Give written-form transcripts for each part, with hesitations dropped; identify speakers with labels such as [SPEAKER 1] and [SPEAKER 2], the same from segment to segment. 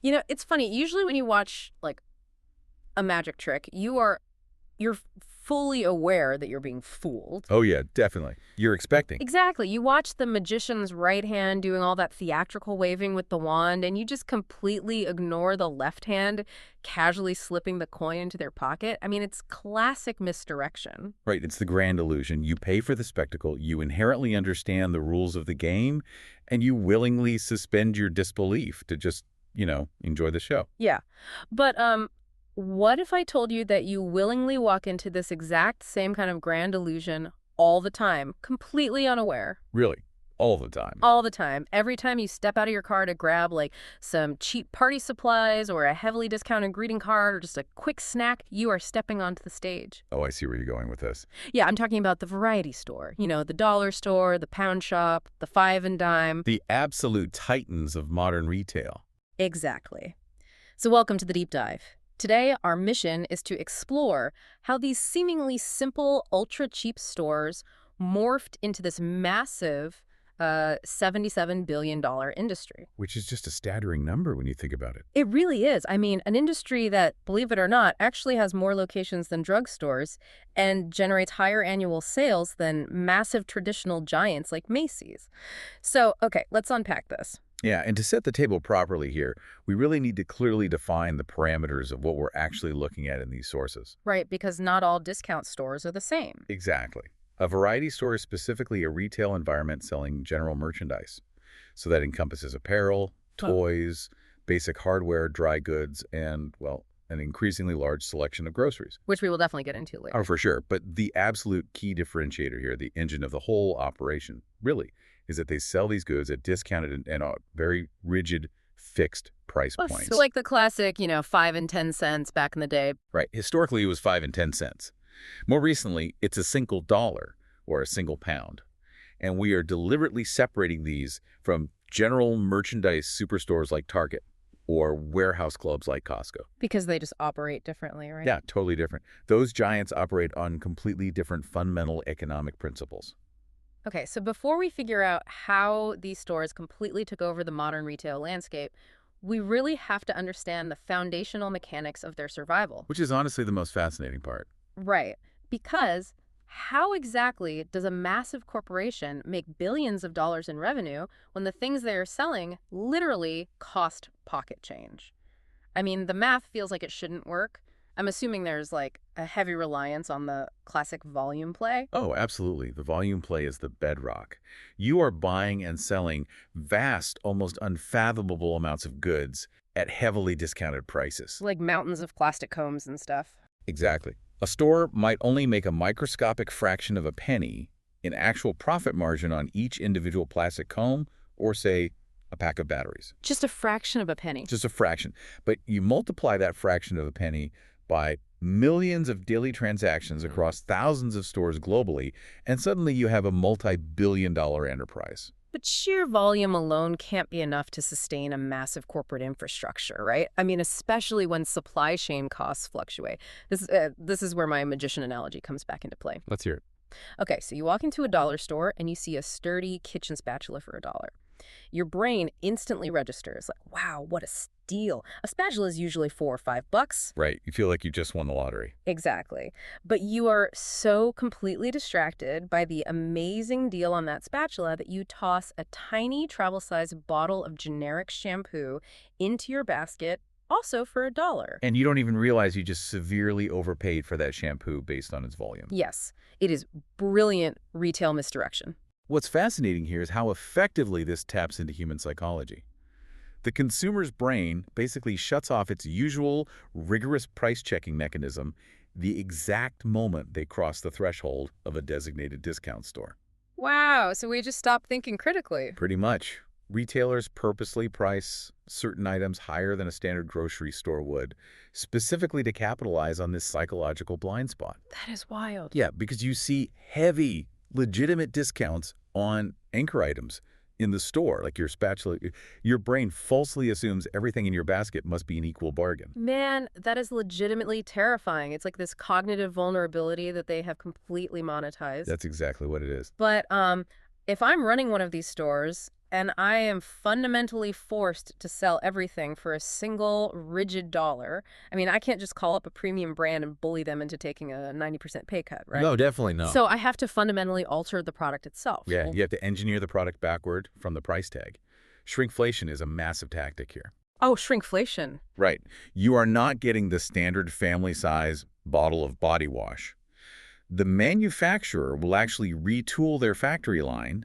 [SPEAKER 1] You know, it's funny. Usually when you watch, like, a magic trick, you're fully aware that you're being fooled.
[SPEAKER 2] Oh, yeah, definitely. You're expecting.
[SPEAKER 1] Exactly. You watch the magician's right hand doing all that theatrical waving with the wand, and you just completely ignore the left hand casually slipping the coin into their pocket. I mean, it's classic misdirection.
[SPEAKER 2] Right, it's the grand illusion. You pay for the spectacle, you inherently understand the rules of the game, and you willingly suspend your disbelief to just, enjoy the show.
[SPEAKER 1] Yeah. But what if I told you that you willingly walk into this exact same kind of grand illusion all the time, completely unaware?
[SPEAKER 2] Really, all the time.
[SPEAKER 1] All the time. Every time you step out of your car to grab, like, some cheap party supplies or a heavily discounted greeting card or just a quick snack, you are stepping onto the stage.
[SPEAKER 2] Oh, I see where you're going with this.
[SPEAKER 1] Yeah, I'm talking about the variety store. You know, the dollar store, the pound shop, the five and dime.
[SPEAKER 2] The absolute titans of modern retail.
[SPEAKER 1] Exactly. So welcome to the deep dive. Today, our mission is to explore how these seemingly simple, ultra-cheap stores morphed into this massive $77 billion industry.
[SPEAKER 2] Which is just a staggering number when you think about it.
[SPEAKER 1] It really is. I mean, an industry that, believe it or not, actually has more locations than drugstores and generates higher annual sales than massive traditional giants like Macy's. So, okay, let's unpack this.
[SPEAKER 2] Yeah, and to set the table properly here, we really need to clearly define the parameters of what we're actually looking at in these sources.
[SPEAKER 1] Right, because not all discount stores are the same.
[SPEAKER 2] Exactly. A variety store is specifically a retail environment selling general merchandise. So that encompasses apparel, toys, basic hardware, dry goods, and, well, an increasingly large selection of groceries.
[SPEAKER 1] Which we will definitely get into later.
[SPEAKER 2] Oh, for sure. But the absolute key differentiator here, the engine of the whole operation, really, is that they sell these goods at discounted and very rigid, fixed price points.
[SPEAKER 1] So like the classic, 5 and 10 cents back in the day.
[SPEAKER 2] Right. Historically, it was 5 and 10 cents. More recently, it's a single dollar or a single pound. And we are deliberately separating these from general merchandise superstores like Target or warehouse clubs like Costco.
[SPEAKER 1] Because they just operate differently, right?
[SPEAKER 2] Yeah, totally different. Those giants operate on completely different fundamental economic principles.
[SPEAKER 1] Okay, so before we figure out how these stores completely took over the modern retail landscape, we really have to understand the foundational mechanics of their survival.
[SPEAKER 2] Which is honestly the most fascinating part.
[SPEAKER 1] Right, because how exactly does a massive corporation make billions of dollars in revenue when the things they are selling literally cost pocket change? I mean, the math feels like it shouldn't work. I'm assuming there's, like, a heavy reliance on the classic volume play.
[SPEAKER 2] Oh, absolutely. The volume play is the bedrock. You are buying and selling vast, almost unfathomable amounts of goods at heavily discounted prices.
[SPEAKER 1] Like mountains of plastic combs and stuff.
[SPEAKER 2] Exactly. A store might only make a microscopic fraction of a penny in actual profit margin on each individual plastic comb or, say, a pack of batteries.
[SPEAKER 1] Just a fraction of a penny.
[SPEAKER 2] Just a fraction. But you multiply that fraction of a penny by millions of daily transactions across thousands of stores globally, and suddenly you have a multi-billion-dollar enterprise.
[SPEAKER 1] But sheer volume alone can't be enough to sustain a massive corporate infrastructure, right? I mean, especially when supply chain costs fluctuate. This is where my magician analogy comes back into play.
[SPEAKER 2] Let's hear it.
[SPEAKER 1] Okay, so you walk into a dollar store and you see a sturdy kitchen spatula for $1. Your brain instantly registers, like, wow, what a steal. A spatula is usually $4 or $5.
[SPEAKER 2] Right. You feel like you just won the lottery.
[SPEAKER 1] Exactly. But you are so completely distracted by the amazing deal on that spatula that you toss a tiny travel-sized bottle of generic shampoo into your basket, also for $1.
[SPEAKER 2] And you don't even realize you just severely overpaid for that shampoo based on its volume.
[SPEAKER 1] Yes, it is brilliant retail misdirection.
[SPEAKER 2] What's fascinating here is how effectively this taps into human psychology. The consumer's brain basically shuts off its usual rigorous price-checking mechanism the exact moment they cross the threshold of a designated discount store.
[SPEAKER 1] Wow, so we just stopped thinking critically.
[SPEAKER 2] Pretty much. Retailers purposely price certain items higher than a standard grocery store would, specifically to capitalize on this psychological blind spot.
[SPEAKER 1] That is wild.
[SPEAKER 2] Yeah, because you see heavy, legitimate discounts on anchor items in the store, like your spatula. Your brain falsely assumes everything in your basket must be an equal bargain.
[SPEAKER 1] Man, that is legitimately terrifying. It's like this cognitive vulnerability that they have completely monetized.
[SPEAKER 2] That's exactly what it is.
[SPEAKER 1] But if I'm running one of these stores and I am fundamentally forced to sell everything for a single rigid dollar. I mean, I can't just call up a premium brand and bully them into taking a 90% pay cut, right?
[SPEAKER 2] No, definitely no.
[SPEAKER 1] So I have to fundamentally alter the product itself.
[SPEAKER 2] Yeah, you have to engineer the product backward from the price tag. Shrinkflation is a massive tactic here.
[SPEAKER 1] Oh, shrinkflation.
[SPEAKER 2] Right. You are not getting the standard family size bottle of body wash. The manufacturer will actually retool their factory line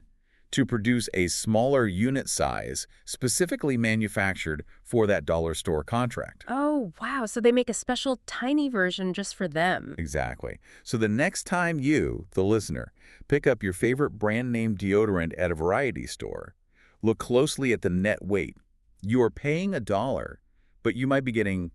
[SPEAKER 2] to produce a smaller unit size specifically manufactured for that dollar store contract.
[SPEAKER 1] Oh, wow. So they make a special tiny version just for them.
[SPEAKER 2] Exactly. So the next time you, the listener, pick up your favorite brand name deodorant at a variety store, look closely at the net weight. You are paying $1, but you might be getting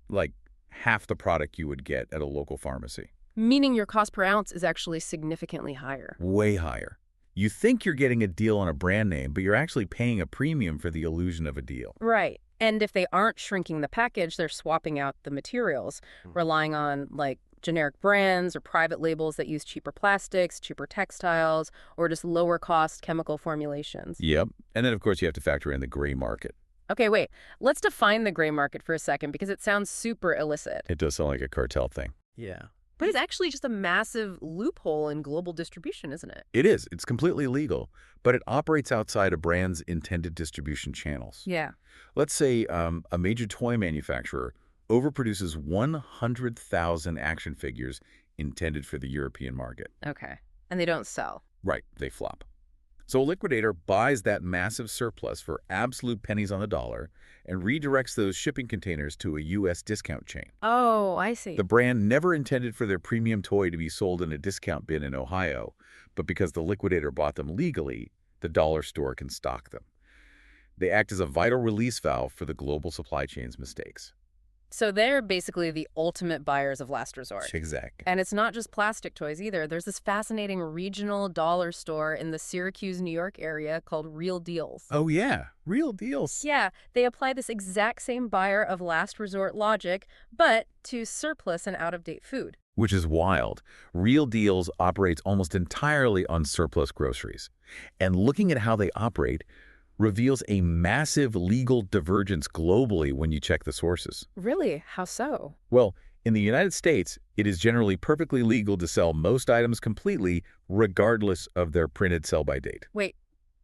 [SPEAKER 2] like half the product you would get at a local pharmacy.
[SPEAKER 1] Meaning your cost per ounce is actually significantly higher.
[SPEAKER 2] Way higher. You think you're getting a deal on a brand name, but you're actually paying a premium for the illusion of a deal.
[SPEAKER 1] Right. And if they aren't shrinking the package, they're swapping out the materials, relying on like generic brands or private labels that use cheaper plastics, cheaper textiles, or just lower cost chemical formulations.
[SPEAKER 2] Yep. And then, of course, you have to factor in the gray market.
[SPEAKER 1] Okay, wait. Let's define the gray market for a second because it sounds super illicit.
[SPEAKER 2] It does sound like a cartel thing.
[SPEAKER 3] Yeah.
[SPEAKER 1] But it's actually just a massive loophole in global distribution, isn't it?
[SPEAKER 2] It is. It's completely legal, but it operates outside a brand's intended distribution channels.
[SPEAKER 1] Yeah.
[SPEAKER 2] Let's say a major toy manufacturer overproduces 100,000 action figures intended for the European market.
[SPEAKER 1] Okay. And they don't sell.
[SPEAKER 2] Right, they flop. So a liquidator buys that massive surplus for absolute pennies on the dollar and redirects those shipping containers to a U.S. discount chain.
[SPEAKER 1] Oh, I see.
[SPEAKER 2] The brand never intended for their premium toy to be sold in a discount bin in Ohio, but because the liquidator bought them legally, the dollar store can stock them. They act as a vital release valve for the global supply chain's mistakes.
[SPEAKER 1] So they're basically the ultimate buyers of last resort.
[SPEAKER 2] Exactly.
[SPEAKER 1] And it's not just plastic toys either. There's this fascinating regional dollar store in the Syracuse, New York area called Real Deals.
[SPEAKER 2] Oh, yeah. Real deals.
[SPEAKER 1] Yeah, they apply this exact same buyer of last resort logic, but to surplus and out-of-date food.
[SPEAKER 2] Which is wild. Real Deals operates almost entirely on surplus groceries. And looking at how they operate reveals a massive legal divergence globally when you check the sources.
[SPEAKER 1] Really? How so?
[SPEAKER 2] Well, in the United States, it is generally perfectly legal to sell most items completely, regardless of their printed sell-by date.
[SPEAKER 1] Wait,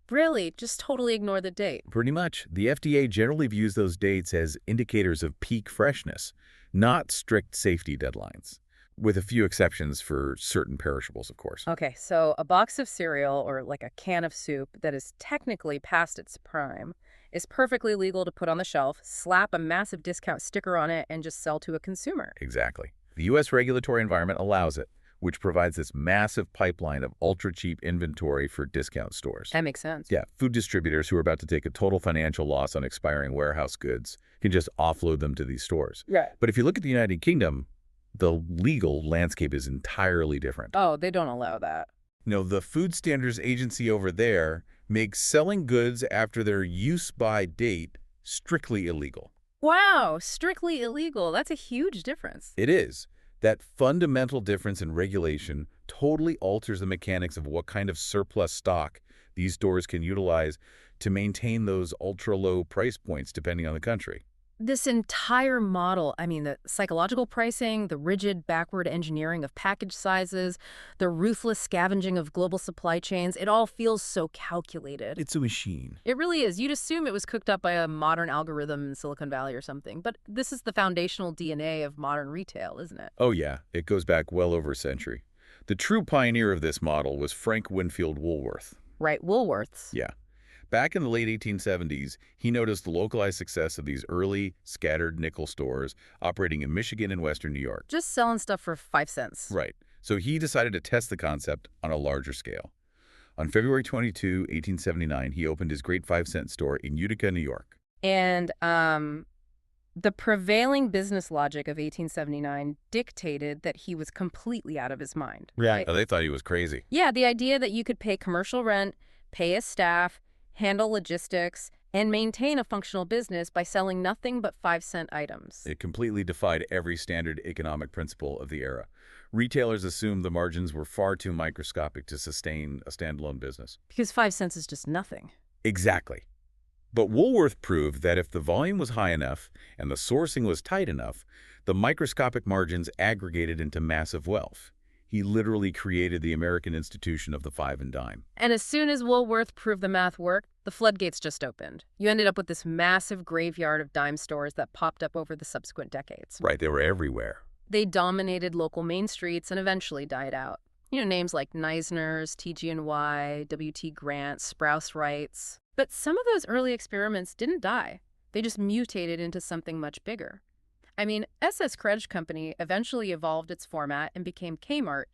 [SPEAKER 1] really? Just totally ignore the date?
[SPEAKER 2] Pretty much. The FDA generally views those dates as indicators of peak freshness, not strict safety deadlines, with a few exceptions for certain perishables, of course.
[SPEAKER 1] Okay, so a box of cereal or like a can of soup that is technically past its prime is perfectly legal to put on the shelf, slap a massive discount sticker on it, and just sell to a consumer.
[SPEAKER 2] Exactly. The U.S. regulatory environment allows it, which provides this massive pipeline of ultra-cheap inventory for discount stores.
[SPEAKER 1] That makes sense.
[SPEAKER 2] Yeah, food distributors who are about to take a total financial loss on expiring warehouse goods can just offload them to these stores.
[SPEAKER 1] Right.
[SPEAKER 2] But if you look at the United Kingdom, the legal landscape is entirely different.
[SPEAKER 1] Oh, they don't allow that.
[SPEAKER 2] The Food Standards Agency over there makes selling goods after their use-by date strictly illegal.
[SPEAKER 1] Wow, strictly illegal. That's a huge difference.
[SPEAKER 2] It is. That fundamental difference in regulation totally alters the mechanics of what kind of surplus stock these stores can utilize to maintain those ultra-low price points depending on the country.
[SPEAKER 1] This entire model, I mean, the psychological pricing, the rigid backward engineering of package sizes, the ruthless scavenging of global supply chains, it all feels so calculated.
[SPEAKER 2] It's a machine.
[SPEAKER 1] It really is. You'd assume it was cooked up by a modern algorithm in Silicon Valley or something, but this is the foundational DNA of modern retail, isn't it?
[SPEAKER 2] Oh yeah, it goes back well over a century. The true pioneer of this model was Frank Winfield Woolworth.
[SPEAKER 1] Right, Woolworths.
[SPEAKER 2] Yeah. Back in the late 1870s, he noticed the localized success of these early, scattered nickel stores operating in Michigan and western New York.
[SPEAKER 1] Just selling stuff for 5 cents.
[SPEAKER 2] Right. So he decided to test the concept on a larger scale. On February 22, 1879, he opened his Great 5-Cent store in Utica, New York.
[SPEAKER 1] And the prevailing business logic of 1879 dictated that he was completely out of his mind.
[SPEAKER 3] Right.
[SPEAKER 2] They thought he was crazy.
[SPEAKER 1] Yeah, the idea that you could pay commercial rent, pay a staff, handle logistics, and maintain a functional business by selling nothing but 5-cent items.
[SPEAKER 2] It completely defied every standard economic principle of the era. Retailers assumed the margins were far too microscopic to sustain a standalone business.
[SPEAKER 1] Because 5 cents is just nothing.
[SPEAKER 2] Exactly. But Woolworth proved that if the volume was high enough and the sourcing was tight enough, the microscopic margins aggregated into massive wealth. He literally created the American institution of the five and dime.
[SPEAKER 1] And as soon as Woolworth proved the math worked, the floodgates just opened. You ended up with this massive graveyard of dime stores that popped up over the subsequent decades.
[SPEAKER 2] Right, they were everywhere.
[SPEAKER 1] They dominated local main streets and eventually died out. Names like Neisner's, TG&Y, W.T. Grant, Sprouse Rights. But some of those early experiments didn't die. They just mutated into something much bigger. SS Kretsch Company eventually evolved its format and became Kmart.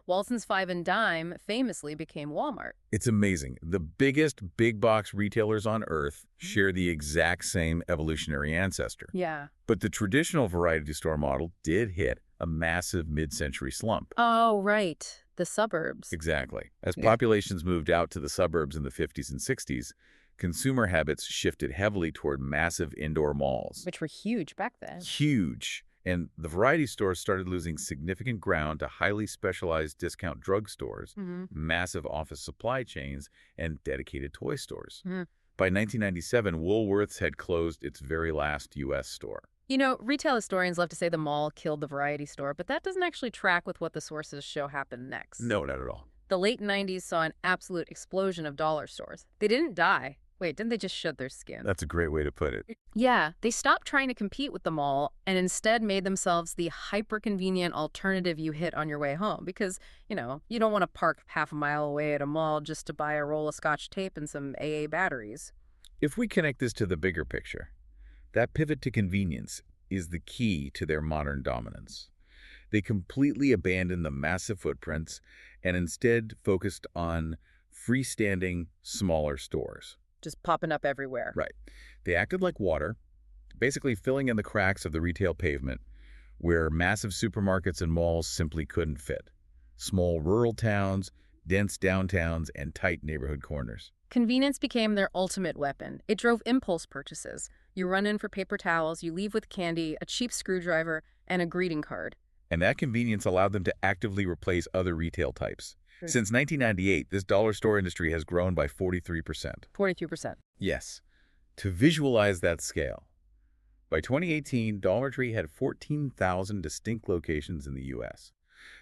[SPEAKER 1] Walton's Five and Dime famously became Walmart.
[SPEAKER 2] It's amazing. The biggest big box retailers on Earth share the exact same evolutionary ancestor.
[SPEAKER 1] Yeah.
[SPEAKER 2] But the traditional variety store model did hit a massive mid-century slump.
[SPEAKER 1] Oh, right. The suburbs.
[SPEAKER 2] Exactly. As populations moved out to the suburbs in the 50s and 60s, consumer habits shifted heavily toward massive indoor malls.
[SPEAKER 1] Which were huge back then.
[SPEAKER 2] Huge. And the variety stores started losing significant ground to highly specialized discount drugstores, massive office supply chains, and dedicated toy stores. By 1997, Woolworths had closed its very last U.S. store.
[SPEAKER 1] Retail historians love to say the mall killed the variety store, but that doesn't actually track with what the sources show happened next.
[SPEAKER 2] No, not at all.
[SPEAKER 1] The late 90s saw an absolute explosion of dollar stores. They didn't die. Wait, didn't they just shed their skin?
[SPEAKER 2] That's a great way to put it.
[SPEAKER 1] Yeah, they stopped trying to compete with the mall and instead made themselves the hyper-convenient alternative you hit on your way home because, you don't want to park half a mile away at a mall just to buy a roll of Scotch tape and some AA batteries.
[SPEAKER 2] If we connect this to the bigger picture, that pivot to convenience is the key to their modern dominance. They completely abandoned the massive footprints and instead focused on freestanding, smaller stores.
[SPEAKER 1] Just popping up everywhere.
[SPEAKER 2] Right. They acted like water, basically filling in the cracks of the retail pavement where massive supermarkets and malls simply couldn't fit. Small rural towns, dense downtowns, and tight neighborhood corners.
[SPEAKER 1] Convenience became their ultimate weapon. It drove impulse purchases. You run in for paper towels, you leave with candy, a cheap screwdriver, and a greeting card.
[SPEAKER 2] And that convenience allowed them to actively replace other retail types. Since 1998, this dollar store industry has grown by 43%.
[SPEAKER 1] 43%.
[SPEAKER 2] Yes. To visualize that scale, by 2018, Dollar Tree had 14,000 distinct locations in the U.S.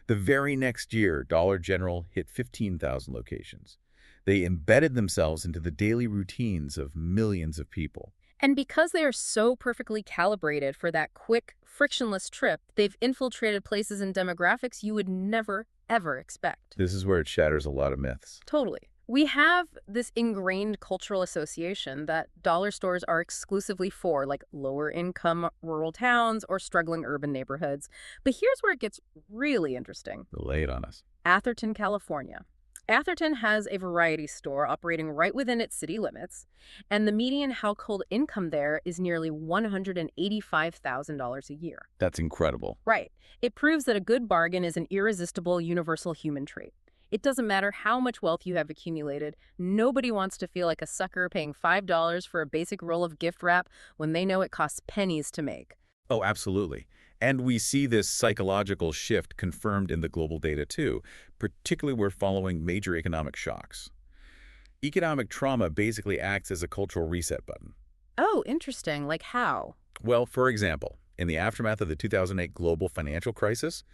[SPEAKER 2] The very next year, Dollar General hit 15,000 locations. They embedded themselves into the daily routines of millions of people.
[SPEAKER 1] And because they are so perfectly calibrated for that quick, frictionless trip, they've infiltrated places and demographics you would never, ever expect.
[SPEAKER 2] This is where it shatters a lot of myths.
[SPEAKER 1] Totally. We have this ingrained cultural association that dollar stores are exclusively for, like, lower-income rural towns or struggling urban neighborhoods. But here's where it gets really interesting.
[SPEAKER 2] Lay it on us.
[SPEAKER 1] Atherton, California. Atherton has a variety store operating right within its city limits, and the median household income there is nearly $185,000 a year.
[SPEAKER 2] That's incredible.
[SPEAKER 1] Right. It proves that a good bargain is an irresistible universal human trait. It doesn't matter how much wealth you have accumulated, nobody wants to feel like a sucker paying $5 for a basic roll of gift wrap when they know it costs pennies to make.
[SPEAKER 2] Oh, absolutely. And we see this psychological shift confirmed in the global data too, particularly we're following major economic shocks. Economic trauma basically acts as a cultural reset button.
[SPEAKER 1] Oh, interesting. Like how?
[SPEAKER 2] Well, for example, in the aftermath of the 2008 global financial crisis,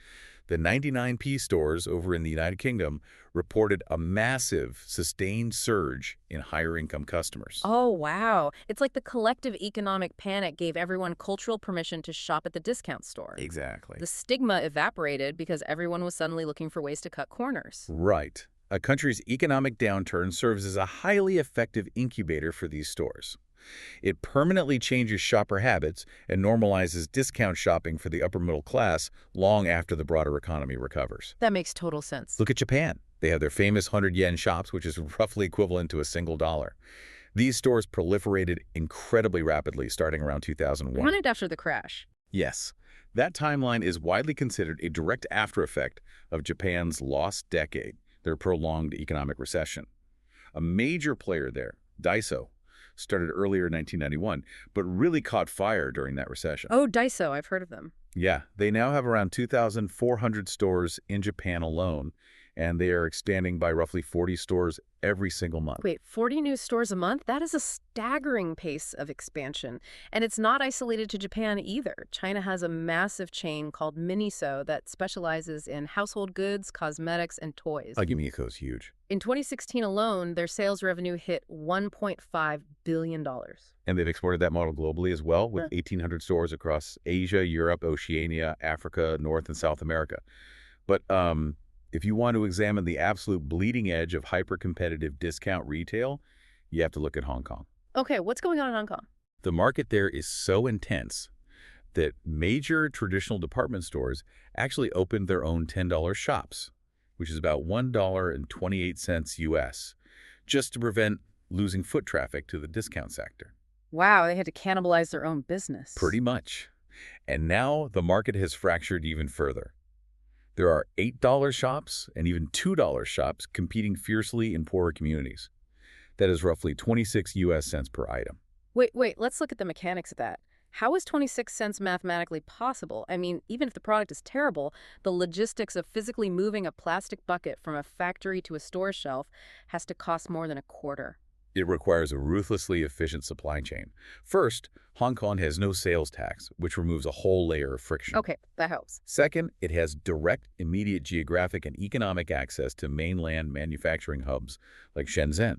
[SPEAKER 2] the 99p stores over in the United Kingdom reported a massive, sustained surge in higher-income customers.
[SPEAKER 1] Oh, wow. It's like the collective economic panic gave everyone cultural permission to shop at the discount store.
[SPEAKER 2] Exactly.
[SPEAKER 1] The stigma evaporated because everyone was suddenly looking for ways to cut corners.
[SPEAKER 2] Right. A country's economic downturn serves as a highly effective incubator for these stores. It permanently changes shopper habits and normalizes discount shopping for the upper middle class long after the broader economy recovers.
[SPEAKER 1] That makes total sense.
[SPEAKER 2] Look at Japan. They have their famous 100-yen shops, which is roughly equivalent to a single dollar. These stores proliferated incredibly rapidly starting around 2001.
[SPEAKER 1] Right after the crash.
[SPEAKER 2] Yes. That timeline is widely considered a direct aftereffect of Japan's lost decade, their prolonged economic recession. A major player there, Daiso, started earlier in 1991, but really caught fire during that recession.
[SPEAKER 1] Oh, Daiso, I've heard of them.
[SPEAKER 2] Yeah, they now have around 2,400 stores in Japan alone, and they are expanding by roughly 40 stores every single month.
[SPEAKER 1] Wait, 40 new stores a month? That is a staggering pace of expansion. And it's not isolated to Japan either. China has a massive chain called Miniso that specializes in household goods, cosmetics, and toys.
[SPEAKER 2] Miniso is huge.
[SPEAKER 1] In 2016 alone, their sales revenue hit $1.5 billion.
[SPEAKER 2] And they've exported that model globally as well, with 1,800 stores across Asia, Europe, Oceania, Africa, North and South America. But if you want to examine the absolute bleeding edge of hyper-competitive discount retail, you have to look at Hong Kong.
[SPEAKER 1] Okay, what's going on in Hong Kong?
[SPEAKER 2] The market there is so intense that major traditional department stores actually opened their own $10 shops, which is about $1.28 US, just to prevent losing foot traffic to the discount sector.
[SPEAKER 1] Wow, they had to cannibalize their own business.
[SPEAKER 2] Pretty much. And now the market has fractured even further. There are $8 shops and even $2 shops competing fiercely in poorer communities. That is roughly 26 US cents per item.
[SPEAKER 1] Wait, let's look at the mechanics of that. How is 26 cents mathematically possible? I mean, even if the product is terrible, the logistics of physically moving a plastic bucket from a factory to a store shelf has to cost more than a quarter.
[SPEAKER 2] It requires a ruthlessly efficient supply chain. First, Hong Kong has no sales tax, which removes a whole layer of friction.
[SPEAKER 1] Okay, that helps.
[SPEAKER 2] Second, it has direct, immediate geographic and economic access to mainland manufacturing hubs like Shenzhen.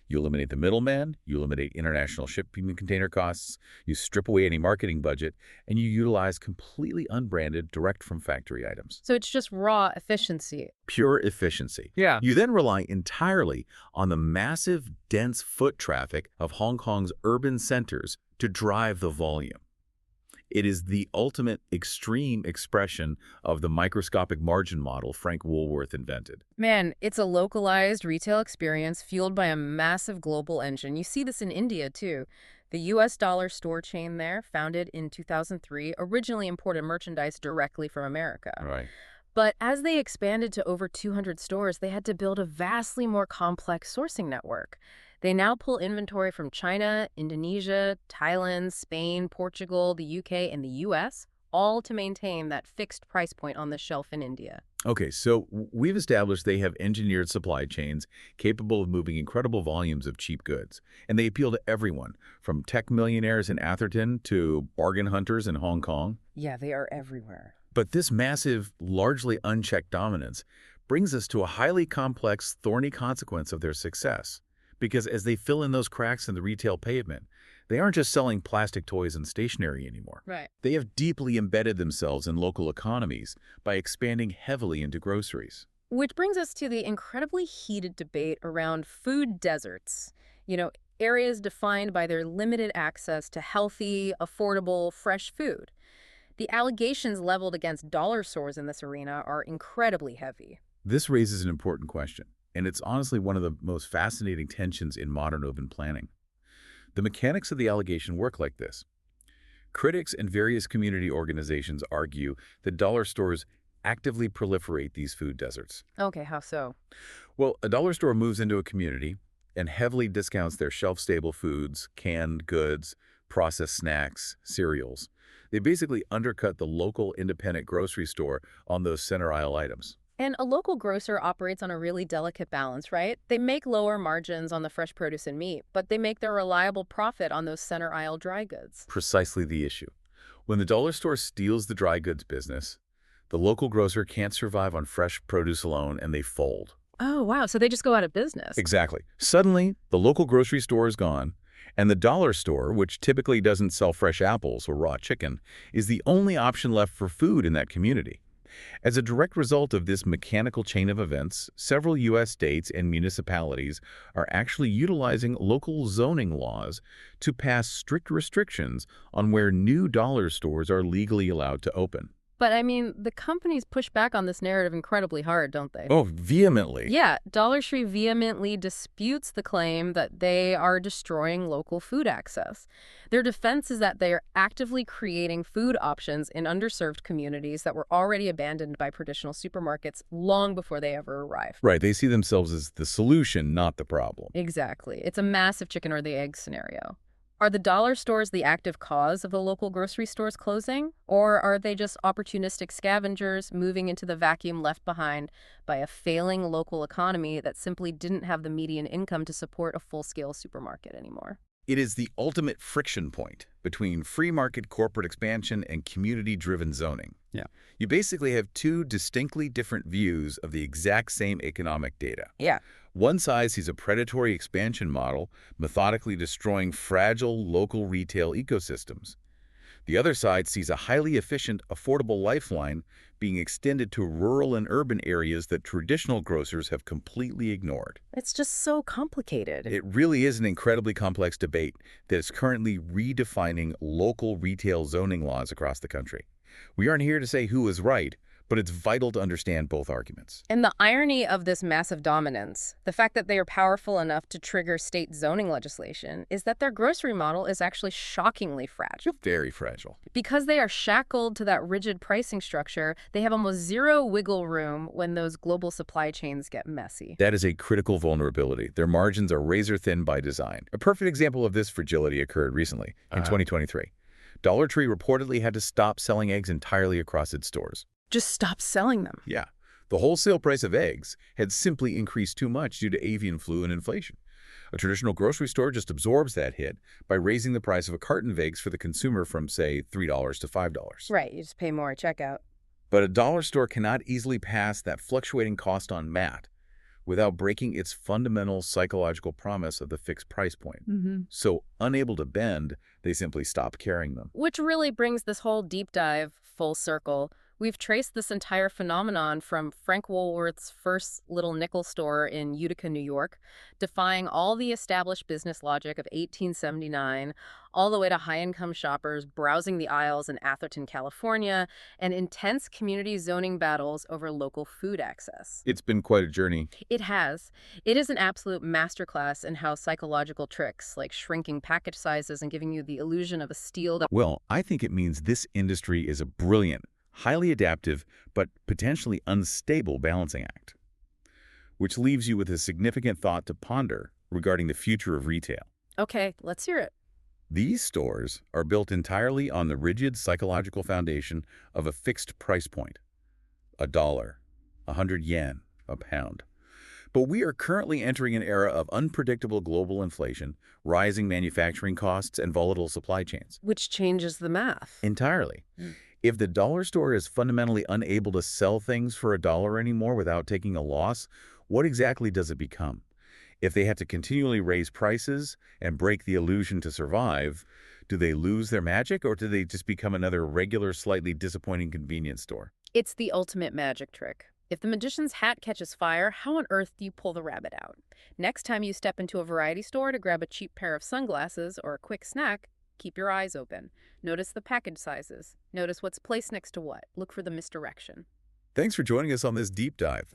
[SPEAKER 2] You eliminate the middleman, you eliminate international shipping and container costs, you strip away any marketing budget, and you utilize completely unbranded, direct-from-factory items.
[SPEAKER 1] So it's just raw efficiency.
[SPEAKER 2] Pure efficiency.
[SPEAKER 3] Yeah.
[SPEAKER 2] You then rely entirely on the massive, dense foot traffic of Hong Kong's urban centers to drive the volume. It is the ultimate extreme expression of the microscopic margin model Frank Woolworth invented.
[SPEAKER 1] Man, it's a localized retail experience fueled by a massive global engine. You see this in India, too. The U.S. dollar store chain there, founded in 2003, originally imported merchandise directly from America.
[SPEAKER 2] Right.
[SPEAKER 1] But as they expanded to over 200 stores, they had to build a vastly more complex sourcing network. They now pull inventory from China, Indonesia, Thailand, Spain, Portugal, the UK, and the US, all to maintain that fixed price point on the shelf in India.
[SPEAKER 2] Okay, so we've established they have engineered supply chains capable of moving incredible volumes of cheap goods. And they appeal to everyone, from tech millionaires in Atherton to bargain hunters in Hong Kong.
[SPEAKER 1] Yeah, they are everywhere.
[SPEAKER 2] But this massive, largely unchecked dominance brings us to a highly complex, thorny consequence of their success. Because as they fill in those cracks in the retail pavement, they aren't just selling plastic toys and stationery anymore.
[SPEAKER 1] Right.
[SPEAKER 2] They have deeply embedded themselves in local economies by expanding heavily into groceries.
[SPEAKER 1] Which brings us to the incredibly heated debate around food deserts. Areas defined by their limited access to healthy, affordable, fresh food. The allegations leveled against dollar stores in this arena are incredibly heavy.
[SPEAKER 2] This raises an important question, and it's honestly one of the most fascinating tensions in modern urban planning. The mechanics of the allegation work like this. Critics and various community organizations argue that dollar stores actively proliferate these food deserts.
[SPEAKER 1] Okay, how so?
[SPEAKER 2] Well, a dollar store moves into a community and heavily discounts their shelf-stable foods, canned goods, processed snacks, cereals. They basically undercut the local independent grocery store on those center aisle items.
[SPEAKER 1] And a local grocer operates on a really delicate balance, right? They make lower margins on the fresh produce and meat, but they make their reliable profit on those center aisle dry goods.
[SPEAKER 2] Precisely the issue. When the dollar store steals the dry goods business, the local grocer can't survive on fresh produce alone and they fold.
[SPEAKER 1] Oh, wow. So they just go out of business.
[SPEAKER 2] Exactly. Suddenly, the local grocery store is gone, and the dollar store, which typically doesn't sell fresh apples or raw chicken, is the only option left for food in that community. As a direct result of this mechanical chain of events, several U.S. states and municipalities are actually utilizing local zoning laws to pass strict restrictions on where new dollar stores are legally allowed to open.
[SPEAKER 1] But, I mean, the companies push back on this narrative incredibly hard, don't they?
[SPEAKER 2] Oh, vehemently.
[SPEAKER 1] Yeah, Dollar Tree vehemently disputes the claim that they are destroying local food access. Their defense is that they are actively creating food options in underserved communities that were already abandoned by traditional supermarkets long before they ever arrived.
[SPEAKER 2] Right, they see themselves as the solution, not the problem.
[SPEAKER 1] Exactly. It's a massive chicken or the egg scenario. Are the dollar stores the active cause of the local grocery stores closing? Or are they just opportunistic scavengers moving into the vacuum left behind by a failing local economy that simply didn't have the median income to support a full-scale supermarket anymore?
[SPEAKER 2] It is the ultimate friction point between free market corporate expansion and community-driven zoning.
[SPEAKER 3] Yeah.
[SPEAKER 2] You basically have two distinctly different views of the exact same economic data.
[SPEAKER 3] Yeah.
[SPEAKER 2] One side sees a predatory expansion model methodically destroying fragile local retail ecosystems. The other side sees a highly efficient, affordable lifeline being extended to rural and urban areas that traditional grocers have completely ignored.
[SPEAKER 1] It's just so complicated.
[SPEAKER 2] It really is an incredibly complex debate that is currently redefining local retail zoning laws across the country. We aren't here to say who is right, but it's vital to understand both arguments.
[SPEAKER 1] And the irony of this massive dominance, the fact that they are powerful enough to trigger state zoning legislation, is that their grocery model is actually shockingly fragile.
[SPEAKER 2] Very fragile.
[SPEAKER 1] Because they are shackled to that rigid pricing structure, they have almost zero wiggle room when those global supply chains get messy.
[SPEAKER 2] That is a critical vulnerability. Their margins are razor thin by design. A perfect example of this fragility occurred recently, in 2023. Dollar Tree reportedly had to stop selling eggs entirely across its stores.
[SPEAKER 1] Just stop selling them.
[SPEAKER 2] Yeah. The wholesale price of eggs had simply increased too much due to avian flu and inflation. A traditional grocery store just absorbs that hit by raising the price of a carton of eggs for the consumer from, say, $3 to $5.
[SPEAKER 1] Right, you just pay more at checkout.
[SPEAKER 2] But a dollar store cannot easily pass that fluctuating cost on MAT without breaking its fundamental psychological promise of the fixed price point. So, unable to bend, they simply stop carrying them.
[SPEAKER 1] Which really brings this whole deep dive full circle. We've traced this entire phenomenon from Frank Woolworth's first little nickel store in Utica, New York, defying all the established business logic of 1879, all the way to high-income shoppers browsing the aisles in Atherton, California, and intense community zoning battles over local food access.
[SPEAKER 2] It's been quite a journey.
[SPEAKER 1] It has. It is an absolute masterclass in how psychological tricks like shrinking package sizes and giving you the illusion of a steal that
[SPEAKER 2] Well, I think it means this industry is a brilliant, highly adaptive, but potentially unstable balancing act, which leaves you with a significant thought to ponder regarding the future of retail.
[SPEAKER 1] Okay, let's hear it.
[SPEAKER 2] These stores are built entirely on the rigid psychological foundation of a fixed price point, $1, 100 yen, a pound. But we are currently entering an era of unpredictable global inflation, rising manufacturing costs, and volatile supply chains.
[SPEAKER 1] Which changes the math.
[SPEAKER 2] Entirely. If the dollar store is fundamentally unable to sell things for $1 anymore without taking a loss, what exactly does it become? If they have to continually raise prices and break the illusion to survive, do they lose their magic, or do they just become another regular, slightly disappointing convenience store?
[SPEAKER 1] It's the ultimate magic trick. If the magician's hat catches fire, how on earth do you pull the rabbit out? Next time you step into a variety store to grab a cheap pair of sunglasses or a quick snack, keep your eyes open. Notice the package sizes. Notice what's placed next to what. Look for the misdirection.
[SPEAKER 2] Thanks for joining us on this deep dive.